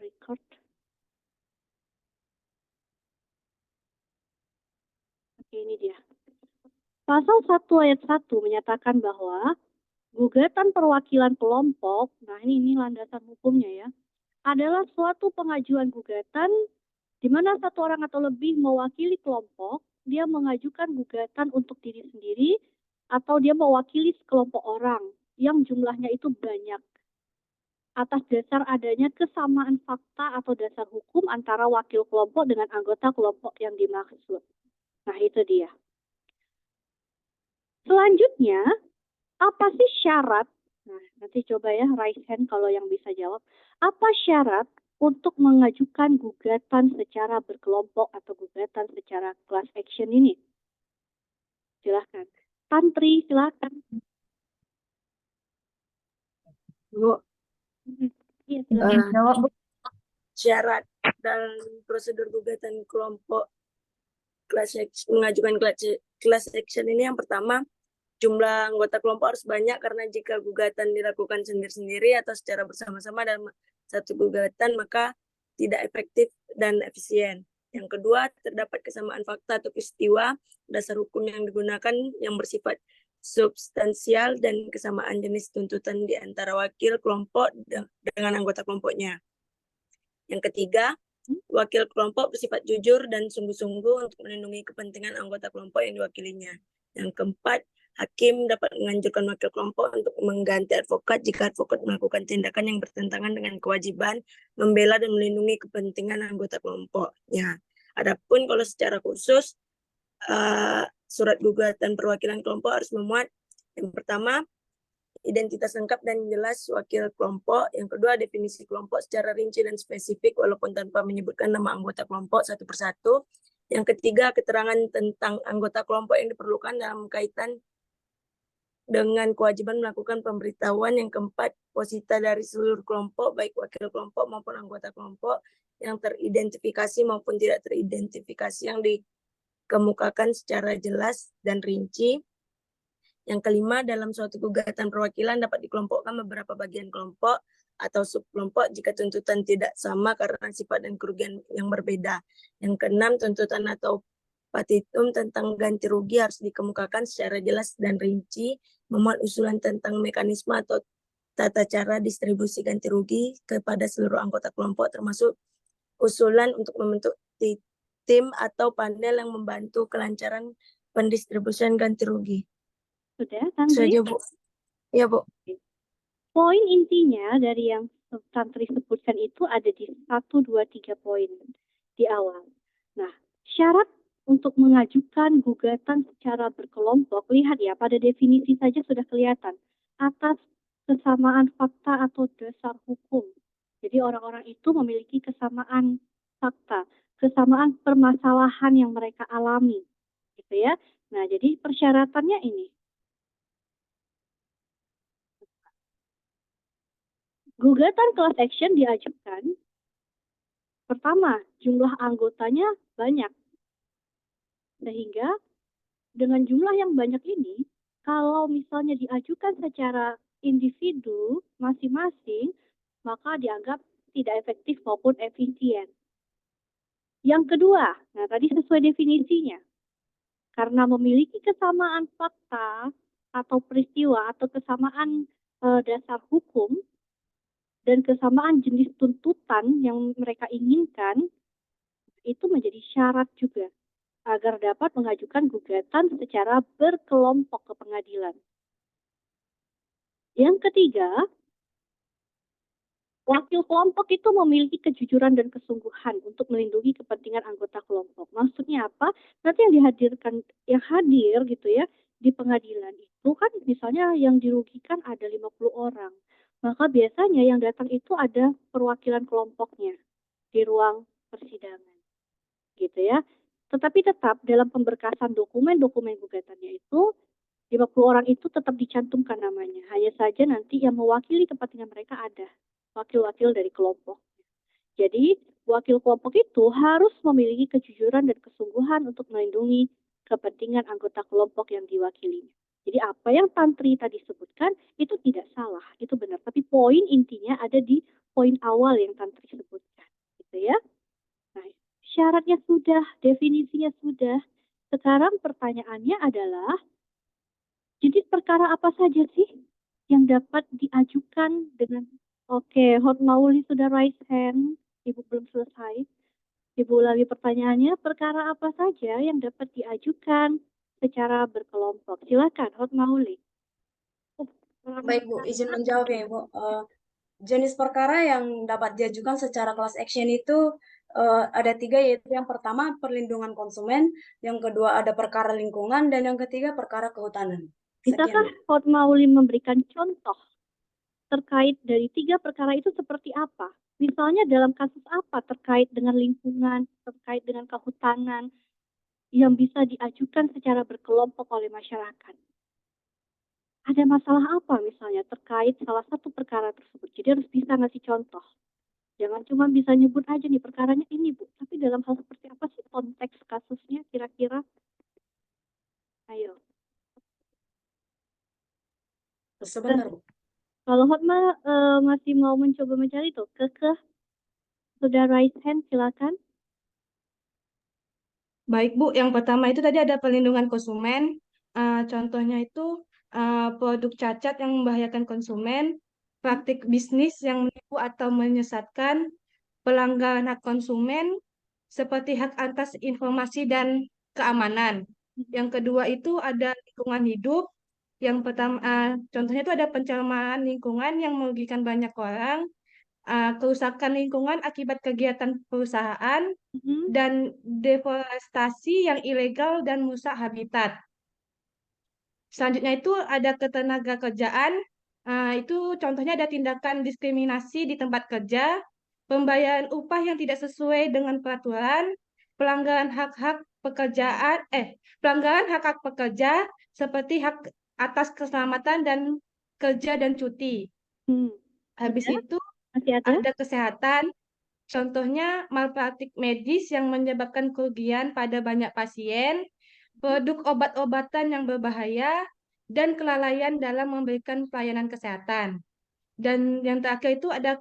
record. Oke, ini dia. Pasal 1 ayat 1 menyatakan bahwa gugatan perwakilan kelompok, nah ini landasan hukumnya ya, adalah suatu pengajuan gugatan di mana satu orang atau lebih mewakili kelompok, dia mengajukan gugatan untuk diri sendiri, atau dia mewakili sekelompok orang yang jumlahnya itu banyak, atas dasar adanya kesamaan fakta atau dasar hukum antara wakil kelompok dengan anggota kelompok yang dimaksud. Nah, itu dia. Selanjutnya, apa sih syarat? Nah, nanti coba ya, raise hand kalau yang bisa jawab. Apa syarat untuk mengajukan gugatan secara berkelompok atau gugatan secara class action ini? Silahkan. Tantri, silahkan. Bu, Iya, silahkan. jawab, Bu. Syarat dan prosedur gugatan kelompok mengajukan class action ini yang pertama, jumlah anggota kelompok harus banyak karena jika gugatan dilakukan sendiri-sendiri atau secara bersama-sama dalam satu gugatan maka tidak efektif dan efisien. Yang kedua, terdapat kesamaan fakta atau peristiwa, dasar hukum yang digunakan yang bersifat substansial dan kesamaan jenis tuntutan di antara wakil kelompok dengan anggota kelompoknya. Yang ketiga, wakil kelompok bersifat jujur dan sungguh-sungguh untuk melindungi kepentingan anggota kelompok yang diwakilinya. Yang keempat, hakim dapat menganjurkan wakil kelompok untuk mengganti advokat jika advokat melakukan tindakan yang bertentangan dengan kewajiban membela dan melindungi kepentingan anggota kelompoknya. Adapun kalau secara khusus, surat gugatan perwakilan kelompok harus memuat yang pertama, identitas lengkap dan jelas wakil kelompok. Yang kedua, definisi kelompok secara rinci dan spesifik walaupun tanpa menyebutkan nama anggota kelompok satu persatu. Yang ketiga, keterangan tentang anggota kelompok yang diperlukan dalam kaitan dengan kewajiban melakukan pemberitahuan. Yang keempat, posita dari seluruh kelompok, baik wakil kelompok maupun anggota kelompok yang teridentifikasi maupun tidak teridentifikasi yang dikemukakan secara jelas dan rinci. Yang kelima, dalam suatu gugatan perwakilan dapat dikelompokkan beberapa bagian kelompok atau subkelompok jika tuntutan tidak sama karena sifat dan kerugian yang berbeda. Yang keenam, tuntutan atau petitum tentang ganti rugi harus dikemukakan secara jelas dan rinci, memuat usulan tentang mekanisme atau tata cara distribusi ganti rugi kepada seluruh anggota kelompok, termasuk usulan untuk membentuk tim atau panel yang membantu kelancaran pendistribusian ganti rugi. Sudah, Tantri? Saja, Bu. Ya, Bu. Poin intinya dari yang Tantri sebutkan itu ada di 1, 2, 3 poin di awal. Nah, syarat untuk mengajukan gugatan secara berkelompok, lihat ya, pada definisi saja sudah kelihatan. Atas kesamaan fakta atau dasar hukum. Jadi orang-orang itu memiliki kesamaan fakta, kesamaan permasalahan yang mereka alami. Gitu ya. Nah, jadi persyaratannya ini. Gugatan class action diajukan, pertama, jumlah anggotanya banyak. Sehingga dengan jumlah yang banyak ini, kalau misalnya diajukan secara individu masing-masing, maka dianggap tidak efektif maupun efisien. Yang kedua, nah tadi sesuai definisinya, karena memiliki kesamaan fakta atau peristiwa atau kesamaan dasar hukum, dan kesamaan jenis tuntutan yang mereka inginkan, itu menjadi syarat juga agar dapat mengajukan gugatan secara berkelompok ke pengadilan. Yang ketiga, wakil kelompok itu memiliki kejujuran dan kesungguhan untuk melindungi kepentingan anggota kelompok. Maksudnya apa? Nanti yang hadir gitu ya di pengadilan itu kan misalnya yang dirugikan ada 50 orang. Maka biasanya yang datang itu ada perwakilan kelompoknya di ruang persidangan. Gitu ya. Tetapi tetap dalam pemberkasan dokumen-dokumen gugatannya itu 50 orang itu tetap dicantumkan namanya. Hanya saja nanti yang mewakili kepentingan mereka ada wakil-wakil dari kelompok. Jadi wakil kelompok itu harus memiliki kejujuran dan kesungguhan untuk melindungi kepentingan anggota kelompok yang diwakilinya. Jadi apa yang Tantri tadi sebutkan itu tidak salah, itu benar. Tapi poin intinya ada di poin awal yang Tantri sebutkan. ya. Nah, syaratnya sudah, definisinya sudah. Sekarang pertanyaannya adalah, jadi perkara apa saja sih yang dapat diajukan dengan Oke, Hot Mauli sudah raise hand. Ibu belum selesai. Ibu ulangi pertanyaannya, perkara apa saja yang dapat diajukan secara berkelompok? Silakan, Hot Mauli. Oh, Baik Bu, izin menjawab ya Bu. Jenis perkara yang dapat diajukan secara class action itu ada tiga, yaitu yang pertama perlindungan konsumen, yang kedua ada perkara lingkungan, dan yang ketiga perkara kehutanan. Bisakah Sekian. Hot Mauli memberikan contoh terkait dari tiga perkara itu seperti apa? Misalnya dalam kasus apa terkait dengan lingkungan, terkait dengan kehutanan yang bisa diajukan secara berkelompok oleh masyarakat? Ada masalah apa misalnya terkait salah satu perkara tersebut? Jadi harus bisa ngasih contoh. Jangan cuma bisa nyebut aja nih perkaranya ini Bu, tapi dalam hal seperti apa sih konteks kasusnya kira-kira? Ayo. Sebentar Bu. Kalau Hotma masih mau mencoba mencari tuh, Kekeh sudah raise hand, silakan. Baik Bu, yang pertama itu tadi ada pelindungan konsumen. Contohnya itu produk cacat yang membahayakan konsumen, praktik bisnis yang menipu atau menyesatkan, pelanggaran hak konsumen seperti hak atas informasi dan keamanan. Yang kedua itu ada lingkungan hidup. Yang pertama, contohnya itu ada pencemaran lingkungan yang merugikan banyak orang, kerusakan lingkungan akibat kegiatan perusahaan, dan deforestasi yang ilegal dan merusak habitat. Selanjutnya itu ada ketenaga kerjaan, itu contohnya ada tindakan diskriminasi di tempat kerja, pembayaran upah yang tidak sesuai dengan peraturan, pelanggaran hak-hak pekerjaan, pelanggaran hak-hak pekerja seperti hak atas keselamatan dan kerja dan cuti. Habis itu Masih ada? ada kesehatan. Contohnya malpraktik medis yang menyebabkan kerugian pada banyak pasien, produk obat-obatan yang berbahaya, dan kelalaian dalam memberikan pelayanan kesehatan. Dan yang terakhir itu ada